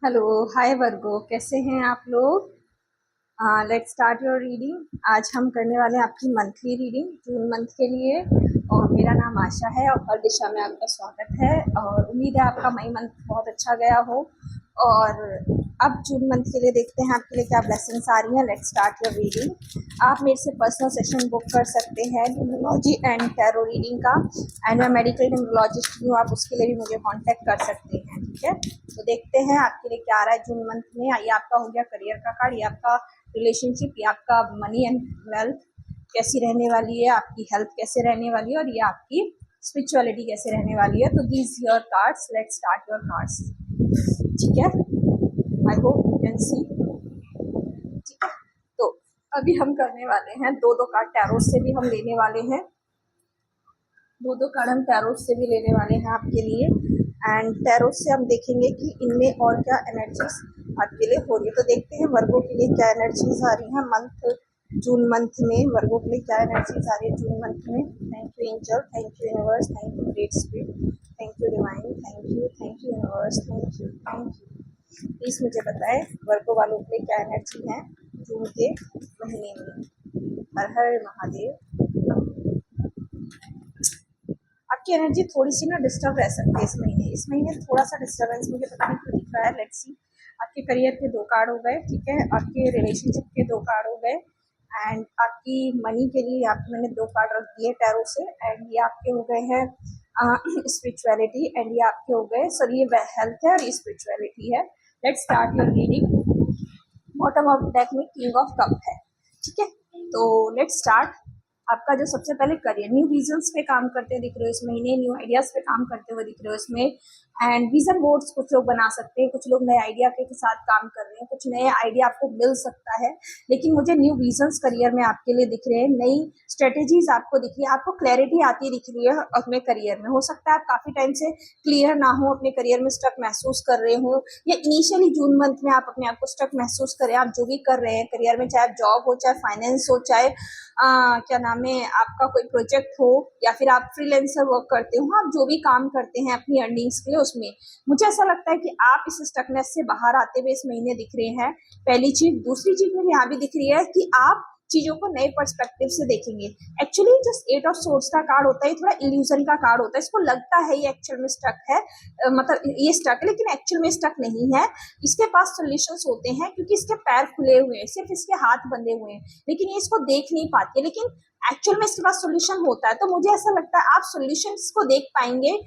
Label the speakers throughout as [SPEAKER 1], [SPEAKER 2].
[SPEAKER 1] Hello, हाय वर्गो, कैसे हैं आप लोग। Let's start your reading. आज हम करने वाले हैं आपकी मंथली रीडिंग जून मंथ के लिए। और मेरा नाम आशा है और हर दिशा में आपका स्वागत है और उम्मीद है आपका मई मंथ बहुत अच्छा गया हो। और अब जून मंथ के लिए देखते हैं आपके लिए क्या ब्लेसिंग्स आ रही हैं। Let's start your reading. आप मेरे से पर्सनल सेशन बुक कर सकते हैं न्यूमरोलॉजी एंड टैरो रीडिंग का। एंड मैं मेडिकल न्यूमरोलॉजिस्ट हूँ, आप उसके लिए भी मुझे कांटेक्ट कर सकते हैं। ठीक है, तो देखते हैं आपके लिए क्या आ रहा है जून मंथ में। ये आपका हो गया करियर का कार्ड, ये आपका रिलेशनशिप, ये आपका मनी एंड वेल्थ कैसी रहने वाली है, आपकी हेल्थ कैसे रहने वाली है और ये आपकी स्पिरिचुअलिटी कैसे रहने वाली है। तो these your cards, let's start your cards. ठीक है, I hope you can see. ठीक है, तो अभी हम करने वाले हैं दो दो कार्ड टैरो से भी हम लेने वाले हैं, दो दो कार्ड हम टैरो से भी लेने वाले हैं आपके लिए। एंड टैरो से हम देखेंगे कि इनमें और क्या एनर्जीज आपके लिए हो रही है। तो देखते हैं वर्गो के लिए क्या एनर्जीज आ रही हैं जून मंथ में। वर्गो के लिए क्या एनर्जीज आ रही है जून मंथ में। Thank you angel, thank you universe, thank you great spirit, thank you divine, thank you universe, thank you. Please मुझे बताएं वर्गो वालों के लिए क्या एनर्जी है जून के महीने में। हर हर महादेव। आपकी एनर्जी थोड़ी सी ना डिस्टर्ब रह सकती है इस महीने थोड़ा सा डिस्टर्बेंस मुझे पता नहीं क्यों दिख रहा है। Let's see. आपके करियर के दो कार्ड हो गए, ठीक है, आपके रिलेशनशिप के दो कार्ड हो गए एंड आपकी मनी के लिए आपको मैंने दो कार्ड रख दिए टैरो से। एंड ये आपके हो गए हैं स्पिरिचुअलिटी एंड ये आपके हो गए, सॉरी ये हेल्थ है और ये स्पिरिचुअलिटी है। Let's start your reading. Bottom of deck में किंग ऑफ कप है, ठीक है। तो लेट्स स्टार्ट। आपका जो सबसे पहले करियर, न्यू विजन्स पे काम करते दिख रहे हो इस महीने, न्यू आइडियाज पे काम करते हुए दिख रहे हो इसमें। एंड विजन बोर्ड्स कुछ लोग बना सकते हैं, कुछ लोग नए आइडिया के साथ काम कर रहे हैं, कुछ नए आइडिया आपको मिल सकता है। लेकिन मुझे न्यू विजन्स करियर में आपके लिए दिख रहे हैं, नई स्ट्रेटेजीज आपको दिख रही है, आपको क्लैरिटी आती दिख रही है अपने करियर में। हो सकता है आप काफी टाइम से क्लियर ना हो, अपने करियर में स्टक महसूस कर रहे हो, या इनिशियली जून मंथ में आप अपने आप को स्टक महसूस करें। आप जो भी कर रहे हैं करियर में, चाहे जॉब हो, चाहे फाइनेंस हो, चाहे क्या नाम है आपका कोई प्रोजेक्ट हो, या फिर आप फ्रीलांसर वर्क करते हो, आप जो भी काम करते हैं अपनी अर्निंग्स के लिए, उसमें मुझे ऐसा लगता है कि आप इस स्टकनेस से बाहर आते हुए इस महीने दिख रहे हैं। पहली चीज। दूसरी चीज मुझे यहाँ भी दिख रही है कि आप चीजों को नए पर्सपेक्टिव से देखेंगे। Actually just at of source का कार्ड होता है, थोड़ा इल्यूजन का कार्ड होता है। इसको लगता है ये एक्चुअल में स्टक है, मतलब ये स्टक है, लेकिन एक्चुअल में स्टक नहीं है। इसके पास सोल्यूशंस होते हैं क्योंकि इसके पैर खुले हुए हैं, सिर्फ इसके हाथ बंधे हुए हैं, लेकिन ये इसको देख नहीं पाती है। लेकिन एक्चुअल में इसके पास सोल्यूशन होता है। तो मुझे ऐसा लगता है आप सोल्यूशंस को देख पाएंगे।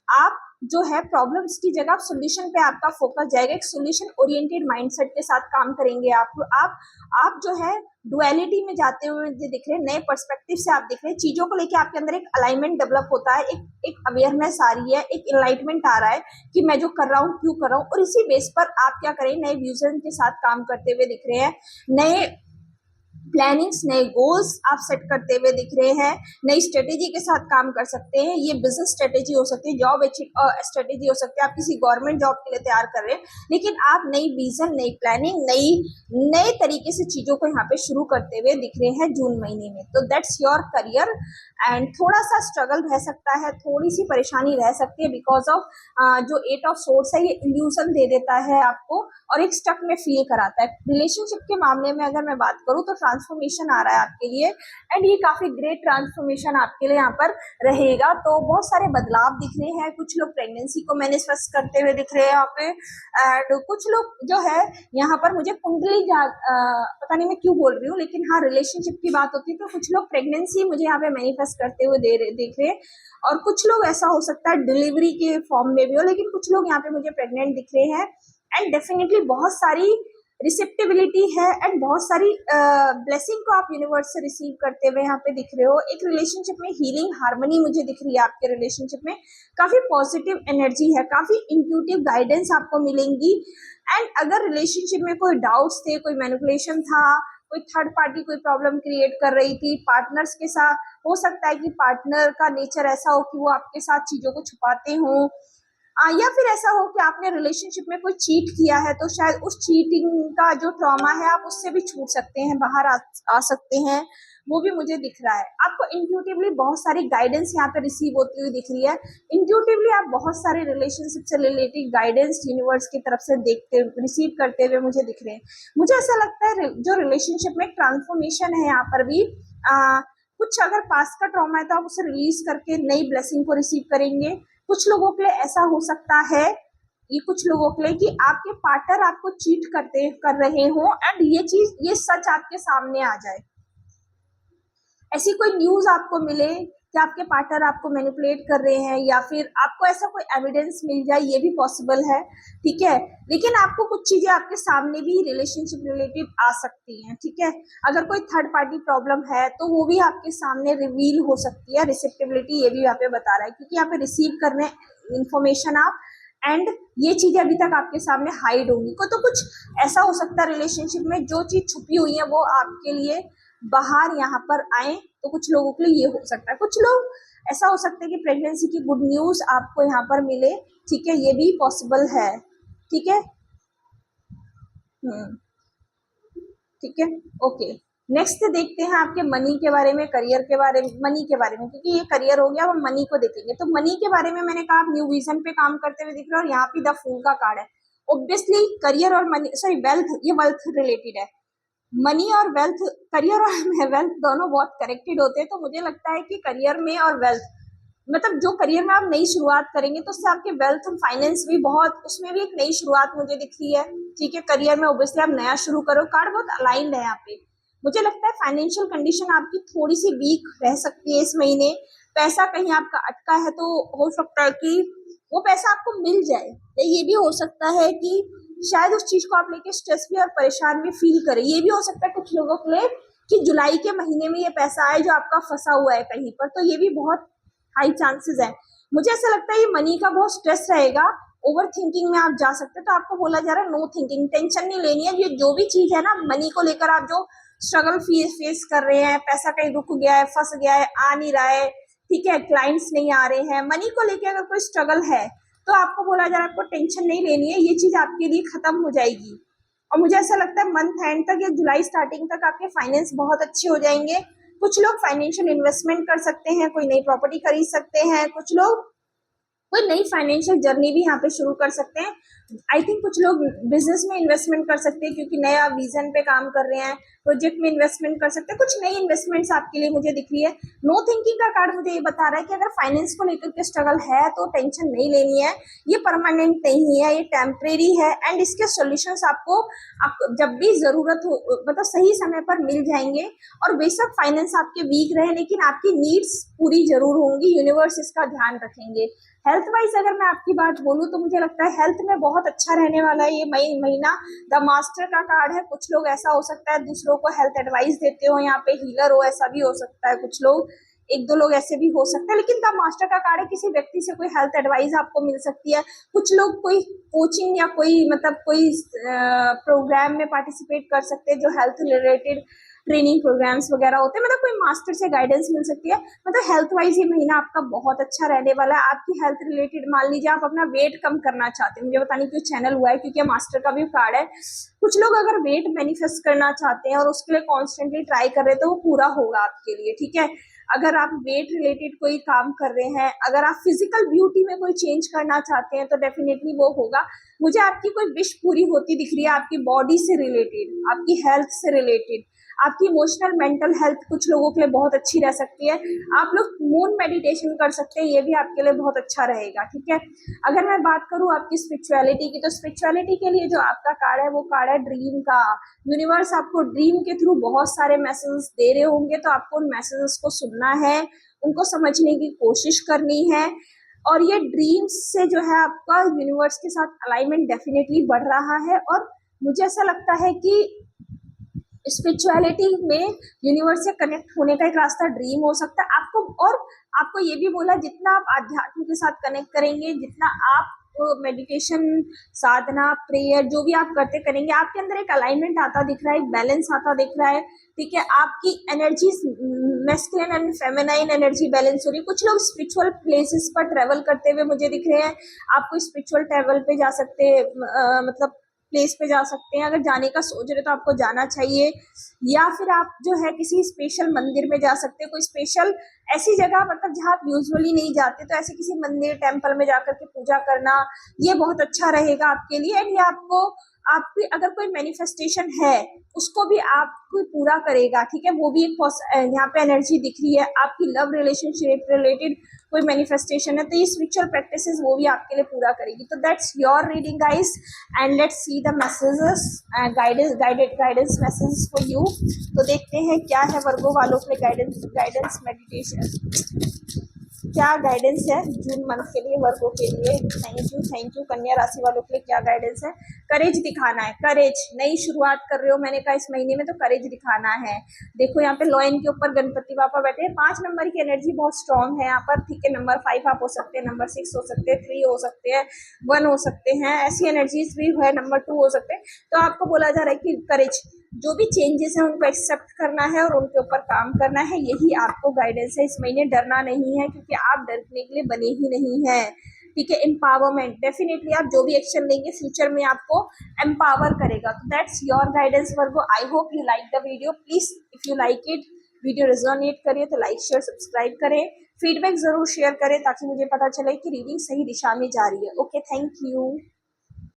[SPEAKER 1] आप जो है प्रॉब्लम्स की जगह सोल्यूशन पे आपका फोकस जाएगा, एक सोल्यूशन ओरिएंटेड माइंडसेट के साथ काम करेंगे आप जो है डुअलिटी में जाते हुए दिख रहे हैं, नए पर्सपेक्टिव से आप दिख रहे हैं। चीजों को लेके आपके अंदर एक अलाइनमेंट डेवलप होता है, एक अवेयरनेस आ रही है, एक एनलाइटमेंट आ रहा है कि मैं जो कर रहा हूँ क्यों कर रहा हूँ। और इसी बेस पर आप क्या करें, नए विजन के साथ काम करते हुए दिख रहे हैं, नए प्लानिंग्स, नए गोल्स आप सेट करते हुए दिख रहे हैं, नई स्ट्रेटेजी के साथ काम कर सकते हैं। ये बिजनेस स्ट्रेटेजी हो सकती है, जॉब स्ट्रेटेजी हो सकती है, आप किसी गवर्नमेंट जॉब के लिए तैयार कर रहे हैं, लेकिन आप नई विजन, नई प्लानिंग, नए तरीके से चीजों को यहाँ पे शुरू करते हुए दिख रहे हैं जून महीने में। तो दैट्स योर करियर। एंड थोड़ा सा स्ट्रगल रह सकता है, थोड़ी सी परेशानी रह सकती है बिकॉज ऑफ जो एट ऑफ सोर्स है ये इल्यूजन दे देता है आपको और एक स्टक में फील कराता है। रिलेशनशिप के मामले में अगर मैं बात करूं तो ट्रांसफॉर्मेशन आ रहा है आपके लिए एंड ये काफी ग्रेट ट्रांसफॉर्मेशन आपके लिए यहाँ पर रहेगा। तो बहुत सारे बदलाव दिख रहे हैं। कुछ लोग प्रेगनेंसी को मैनिफेस्ट करते हुए दिख रहे हैं यहाँ पे। एंड कुछ लोग जो है यहाँ पर मुझे कुंडली पता नहीं मैं क्यों बोल रही हूँ, लेकिन हाँ रिलेशनशिप की बात होती है तो कुछ लोग प्रेगनेंसी मुझे यहाँ पे मैनिफेस्ट करते हुए देख रहे हैं। और कुछ लोग ऐसा हो सकता है डिलीवरी के फॉर्म में भी हो, लेकिन कुछ लोग यहाँ पे मुझे प्रेग्नेंट दिख रहे हैं। एंड डेफिनेटली बहुत सारी रिसेप्टिबिलिटी है एंड बहुत सारी ब्लेसिंग को आप यूनिवर्स से रिसीव करते हुए यहाँ पे दिख रहे हो। एक रिलेशनशिप में हीलिंग, हार्मनी मुझे दिख रही है आपके रिलेशनशिप में। काफी पॉजिटिव एनर्जी है, काफी इंट्यूटिव गाइडेंस आपको मिलेंगी। एंड अगर रिलेशनशिप में कोई डाउट्स थे, कोई मैनिपुलेशन था, कोई थर्ड पार्टी कोई प्रॉब्लम क्रिएट कर रही थी पार्टनर्स के साथ, हो सकता है कि पार्टनर का नेचर ऐसा हो कि वो आपके साथ चीजों को छुपाते हो, या फिर ऐसा हो कि आपने रिलेशनशिप में कोई चीट किया है तो शायद उस चीटिंग का जो ट्रॉमा है आप उससे भी छूट सकते हैं, बाहर आ सकते हैं। वो भी मुझे दिख रहा है। आपको इंट्यूटिवली बहुत सारी गाइडेंस यहाँ पे रिसीव होती हुई दिख रही है। इंट्यूटिवली आप बहुत सारे रिलेशनशिप से रिलेटेड गाइडेंस यूनिवर्स की तरफ से देखते रिसीव करते हुए मुझे दिख रहे हैं। मुझे ऐसा लगता है जो रिलेशनशिप में ट्रांसफॉर्मेशन है यहाँ पर भी कुछ अगर पास्ट का ट्रॉमा है तो आप उसे रिलीज करके नई ब्लेसिंग को रिसीव करेंगे। कुछ लोगों के लिए ऐसा हो सकता है, ये कुछ लोगों के लिए, कि आपके पार्टनर आपको चीट कर रहे हो एंड ये सच आपके सामने आ जाए। ऐसी कोई न्यूज आपको मिले कि आपके पार्टनर आपको मैनिपुलेट कर रहे हैं, या फिर आपको ऐसा कोई एविडेंस मिल जाए, ये भी पॉसिबल है, ठीक है। लेकिन आपको कुछ चीजें आपके सामने भी रिलेशनशिप रिलेटेड आ सकती हैं, ठीक है। अगर कोई थर्ड पार्टी प्रॉब्लम है तो वो भी आपके सामने रिवील हो सकती है। रिसेप्टिबिलिटी ये भी यहाँ पे बता रहा है, क्योंकि यहाँ पे रिसीव करने इंफॉर्मेशन आप एंड ये चीजें अभी तक आपके सामने हाइड होंगी को, तो कुछ ऐसा हो सकता है रिलेशनशिप में जो चीज छुपी हुई है वो आपके लिए बाहर यहाँ पर आए। तो कुछ लोगों के लिए ये हो सकता है। कुछ लोग ऐसा हो सकता है कि प्रेगनेंसी की गुड न्यूज आपको यहाँ पर मिले, ठीक है, ये भी पॉसिबल है, ठीक है। ठीक है, ओके। नेक्स्ट देखते हैं आपके मनी के बारे में, करियर के बारे में, मनी के बारे में, क्योंकि ये करियर हो गया, अब मनी को देखेंगे। तो मनी के बारे में मैंने कहा आप न्यू विजन पे काम करते हुए दिख रहे हो, और यहाँ पे द फूल का कार्ड है। ऑब्वियसली करियर और मनी, सॉरी वेल्थ, ये वेल्थ रिलेटेड है। मनी और वेल्थ, करियर और वेल्थ दोनों बहुत कनेक्टेड होते हैं। तो मुझे लगता है कि करियर में और वेल्थ, मतलब जो करियर में आप नई शुरुआत करेंगे तो उससे आपके वेल्थ और फाइनेंस भी बहुत, उसमें भी एक नई शुरुआत मुझे दिख रही है, ठीक है। करियर में ऑब्वियसली आप नया शुरू करो, कार्ड बहुत अलाइंड है यहाँ पे। मुझे लगता है फाइनेंशियल कंडीशन आपकी थोड़ी सी वीक रह सकती है इस महीने। पैसा कहीं आपका अटका है तो हो सकता है कि वो पैसा आपको मिल जाए, या ये भी हो सकता है कि शायद उस चीज को आप लेके स्ट्रेस भी और परेशान भी फील करें। ये भी हो सकता है कुछ लोगों के लिए कि जुलाई के महीने में ये पैसा आए जो आपका फंसा हुआ है कहीं पर, तो ये भी बहुत हाई चांसेस है। मुझे ऐसा लगता है ये मनी का बहुत स्ट्रेस रहेगा, ओवर थिंकिंग में आप जा सकते हैं। तो आपको बोला जा रहा है नो थिंकिंग, टेंशन नहीं लेनी है। ये जो भी चीज है ना मनी को लेकर, आप जो स्ट्रगल फेस कर रहे हैं, पैसा कहीं रुक गया है, फंस गया है, आ नहीं रहा है, ठीक है, क्लाइंट्स नहीं आ रहे हैं, मनी को लेकर अगर कोई स्ट्रगल है तो आपको बोला जा रहा है आपको टेंशन नहीं लेनी है, ये चीज आपके लिए खत्म हो जाएगी। और मुझे ऐसा लगता है मंथ एंड तक या जुलाई स्टार्टिंग तक आपके फाइनेंस बहुत अच्छे हो जाएंगे। कुछ लोग फाइनेंशियल इन्वेस्टमेंट कर सकते हैं, कोई नई प्रॉपर्टी खरीद सकते हैं, कुछ लोग कोई नई फाइनेंशियल जर्नी भी यहाँ पे शुरू कर सकते हैं। आई थिंक कुछ लोग बिजनेस में इन्वेस्टमेंट कर सकते हैं क्योंकि नया विजन पे काम कर रहे हैं, प्रोजेक्ट में इन्वेस्टमेंट कर सकते हैं। कुछ नई इन्वेस्टमेंट्स आपके लिए मुझे दिख रही है। नो थिंकिंग का कार्ड मुझे ये बता रहा है कि अगर फाइनेंस को लेकर के स्ट्रगल है तो टेंशन नहीं लेनी है, ये परमानेंट नहीं है, ये टेम्परेरी है एंड इसके सोल्यूशंस आपको जब भी जरूरत हो, मतलब सही समय पर मिल जाएंगे। और बेशक फाइनेंस आपके वीक रहे लेकिन आपकी नीड्स पूरी जरूर होंगी, यूनिवर्स इसका ध्यान रखेंगे। हेल्थ वाइज अगर मैं आपकी बात बोलूं तो मुझे लगता है हेल्थ में बहुत अच्छा रहने वाला है ये महीना। द मास्टर का कार्ड है। कुछ लोग ऐसा हो सकता है दूसरों को हेल्थ एडवाइस देते हो, यहाँ पे हीलर हो, ऐसा भी हो सकता है। कुछ लोग, एक दो लोग ऐसे भी हो सकते हैं, लेकिन द मास्टर का कार्ड है किसी व्यक्ति से कोई हेल्थ एडवाइस आपको मिल सकती है। कुछ लोग कोई कोचिंग या कोई कोई प्रोग्राम में पार्टिसिपेट कर सकते हैं जो हेल्थ रिलेटेड ट्रेनिंग प्रोग्राम्स वगैरह होते हैं, मतलब कोई मास्टर से गाइडेंस मिल सकती है। मतलब हेल्थ वाइज ये महीना आपका बहुत अच्छा रहने वाला है। आपकी हेल्थ रिलेटेड, मान लीजिए आप अपना वेट कम करना चाहते हैं, मुझे पता नहीं क्यों चैनल हुआ है क्योंकि मास्टर का भी कार्ड है। कुछ लोग अगर वेट मैनिफेस्ट करना चाहते हैं और उसके लिए कॉन्स्टेंटली ट्राई कर रहे हैं तो वो पूरा होगा आपके लिए, ठीक है। अगर आप वेट रिलेटेड कोई काम कर रहे हैं, अगर आप फिजिकल ब्यूटी में कोई चेंज करना चाहते हैं तो डेफिनेटली वो होगा। मुझे आपकी कोई विश पूरी होती दिख रही है, आपकी बॉडी से रिलेटेड, आपकी हेल्थ से रिलेटेड, आपकी इमोशनल मेंटल हेल्थ कुछ लोगों के लिए बहुत अच्छी रह सकती है। आप लोग मून मेडिटेशन कर सकते हैं, ये भी आपके लिए बहुत अच्छा रहेगा, ठीक है। अगर मैं बात करूं आपकी स्पिरिचुअलिटी की, तो स्पिरिचुअलिटी के लिए जो आपका कार्ड है वो कार्ड है ड्रीम का। यूनिवर्स आपको ड्रीम के थ्रू बहुत सारे मैसेजेस दे रहे होंगे, तो आपको उन मैसेजेस को सुनना है, उनको समझने की कोशिश करनी है। और ये ड्रीम्स से जो है आपका यूनिवर्स के साथ अलाइनमेंट डेफिनेटली बढ़ रहा है। और मुझे ऐसा लगता है कि स्पिरिचुअलिटी में यूनिवर्स से कनेक्ट होने का एक रास्ता ड्रीम हो सकता है आपको। और आपको ये भी बोला जितना आप आध्यात्म के साथ कनेक्ट करेंगे, जितना आप मेडिटेशन, साधना, प्रेयर जो भी आप करते करेंगे, आपके अंदर एक अलाइनमेंट आता दिख रहा है, एक बैलेंस आता दिख रहा है, ठीक है। आपकी energy masculine and feminine energy balance हो रही है। कुछ लोग स्पिरिचुअल प्लेसेस पर ट्रेवल करते हुए मुझे दिख रहे हैं। आप कोई स्पिरिचुअल ट्रेवल पे जा सकते हैं, मतलब प्लेस पे जा सकते हैं। अगर जाने का सोच रहे तो आपको जाना चाहिए, या फिर आप जो है किसी स्पेशल मंदिर में जा सकते हैं, कोई स्पेशल ऐसी जगह मतलब जहाँ आप यूजुअली नहीं जाते, तो ऐसे किसी मंदिर टेम्पल में जाकर के पूजा करना ये बहुत अच्छा रहेगा आपके लिए। एंड ये आपको आपकी अगर कोई मैनिफेस्टेशन है उसको भी आपको पूरा करेगा, ठीक है। वो भी एक यहाँ पे एनर्जी दिख रही है, आपकी लव रिलेशनशिप रिलेटेड कोई मैनिफेस्टेशन है तो ये स्पिरिचुअल प्रैक्टिसेस वो भी आपके लिए पूरा करेगी। तो that's your reading guys, and let's see the messages guidance messages for you. तो देखते हैं क्या है वर्गो वालों के लिए गाइडेंस मेडिटेशन, क्या गाइडेंस है जून मंथ के लिए वर्गो के लिए। Thank you. कन्या राशि वालों के लिए क्या गाइडेंस है? करेज दिखाना है, करेज। नई शुरुआत कर रहे हो मैंने कहा इस महीने में, तो करेज दिखाना है। देखो यहाँ पे लॉयन के ऊपर गणपति बापा बैठे हैं। 5 नंबर की एनर्जी बहुत स्ट्रांग है यहाँ पर, ठीक है। नंबर 5 आप हो सकते हैं, नंबर 6 हो सकते हैं, 3 हो सकते हैं, 1 हो सकते हैं, ऐसी एनर्जीज भी है, नंबर 2 हो सकते हैं। तो आपको बोला जा रहा है कि करेज, जो भी चेंजेस है उनको एक्सेप्ट करना है और उनके ऊपर काम करना है, यही आपको गाइडेंस है इस महीने। डरना नहीं है क्योंकि आप डरने के लिए बने ही नहीं है, ठीक है। एम्पावरमेंट, डेफिनेटली आप जो भी एक्शन लेंगे फ्यूचर में आपको एम्पावर करेगा। तो that's your guidance Virgo. I hope you like the video. Please if you like it, video resonate करिए तो लाइक शेयर सब्सक्राइब करें, फीडबैक जरूर शेयर करें ताकि मुझे पता चले कि रीडिंग सही दिशा में जा रही है। Okay, thank you.